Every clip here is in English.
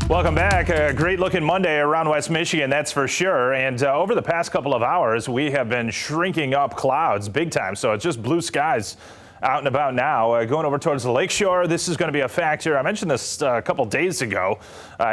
Welcome back. A great looking Monday around West Michigan, that's for sure. And over the past couple of hours, we have been shrinking up clouds big time. So it's just blue skies out and about now. Going over towards the lakeshore, this is going to be a factor. I mentioned this a couple days ago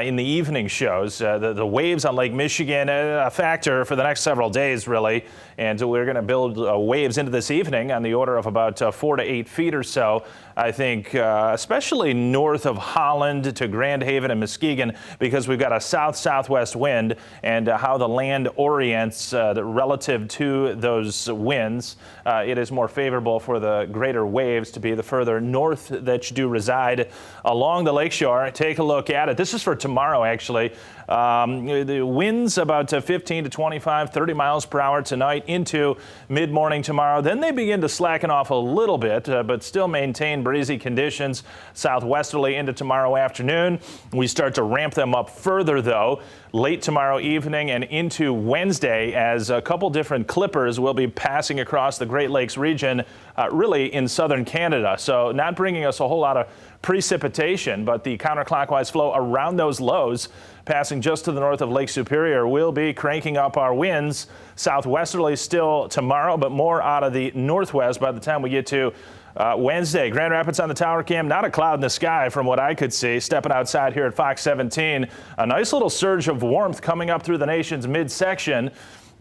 in the evening shows. The waves on Lake Michigan, a factor for the next several days, really. And we're going to build waves into this evening on the order of about 4 to 8 feet or so. I think especially north of Holland to Grand Haven and Muskegon, because we've got a south-southwest wind, and how the land orients relative to those winds. It is more favorable for the greater waves to be the further north that you do reside along the lakeshore. Take a look at it. This is for tomorrow, actually. The winds about 15 to 25, 30 miles per hour tonight into mid-morning tomorrow. Then they begin to slacken off a little bit, but still maintain breezy conditions southwesterly into tomorrow afternoon. We start to ramp them up further, though, late tomorrow evening and into Wednesday, as a couple different clippers will be passing across the Great Lakes region, really in southern Canada. So not bringing us a whole lot of precipitation, but the counterclockwise flow around those lows passing just to the north of Lake Superior will be cranking up our winds southwesterly still tomorrow, but more out of the northwest by the time we get to Wednesday. Grand Rapids on the tower cam, not a cloud in the sky from what I could see. Stepping outside here at Fox 17, a nice little surge of warmth coming up through the nation's midsection.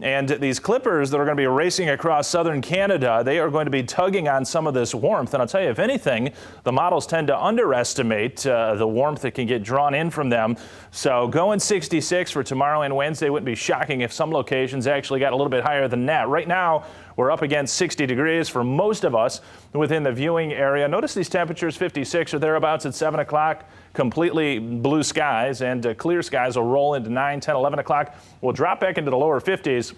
And these clippers that are going to be racing across southern Canada, they are going to be tugging on some of this warmth. And I'll tell you, if anything, the models tend to underestimate the warmth that can get drawn in from them. So going 66 for tomorrow and Wednesday wouldn't be shocking if some locations actually got a little bit higher than that. Right now, we're up against 60 degrees for most of us within the viewing area. Notice these temperatures, 56 or thereabouts at 7 o'clock. Completely blue skies, and clear skies will roll into 9, 10, 11 o'clock. We'll drop back into the lower 50s.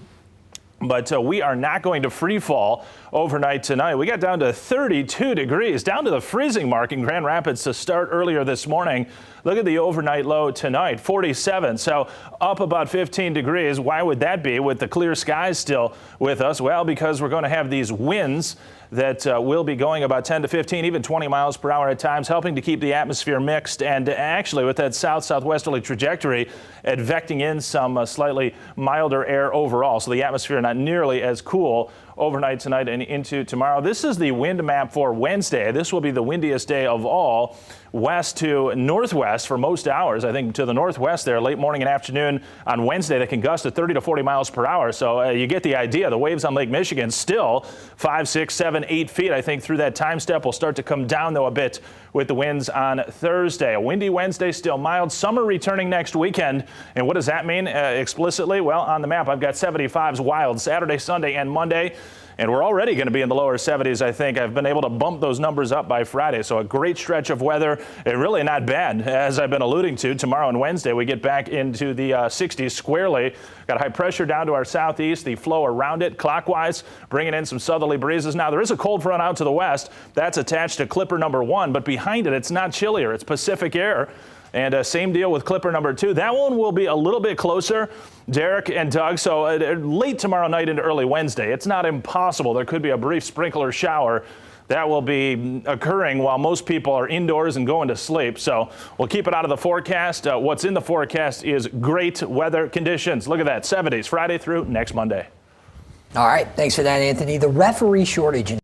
But we are not going to free fall overnight tonight. We got down to 32 degrees, down to the freezing mark in Grand Rapids to start earlier this morning. Look at the overnight low tonight, 47. So up about 15 degrees. Why would that be with the clear skies still with us? Well, because we're going to have these winds that will be going about 10 to 15, even 20 miles per hour at times, helping to keep the atmosphere mixed. And actually, with that south-southwesterly trajectory, advecting in some slightly milder air overall. So the atmosphere not nearly as cool overnight tonight and into tomorrow. This is the wind map for Wednesday. This will be the windiest day of all, west to northwest for most hours. I think to the northwest there, late morning and afternoon on Wednesday, that can gust to 30 to 40 miles per hour. So you get the idea. The waves on Lake Michigan still 5, 6, 7, 8 feet. I think through that time step will start to come down, though, a bit with the winds on Thursday. A windy Wednesday, still mild. Summer returning next weekend. And what does that mean explicitly? Well, on the map, I've got 75s wild Saturday, Sunday, and Monday. And we're already going to be in the lower 70s, I think. I've been able to bump those numbers up by Friday. So a great stretch of weather. Really not bad, as I've been alluding to. Tomorrow and Wednesday, we get back into the 60s squarely. Got high pressure down to our southeast. The flow around it clockwise, bringing in some southerly breezes. Now, there is a cold front out to the west. That's attached to clipper number 1. But behind it, it's not chillier. It's Pacific air. And same deal with clipper number 2. That one will be a little bit closer, Derek and Doug. So late tomorrow night into early Wednesday. It's not impossible. There could be a brief sprinkler shower that will be occurring while most people are indoors and going to sleep. So we'll keep it out of the forecast. What's in the forecast is great weather conditions. Look at that, 70s Friday through next Monday. All right, thanks for that, Anthony. The referee shortage in